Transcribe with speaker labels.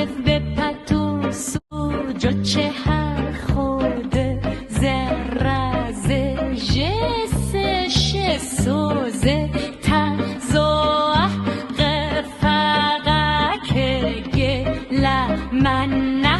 Speaker 1: به پتو سوجو چه هر خوده زرزه جسه شسوزه تزوه قفقه که گله من نه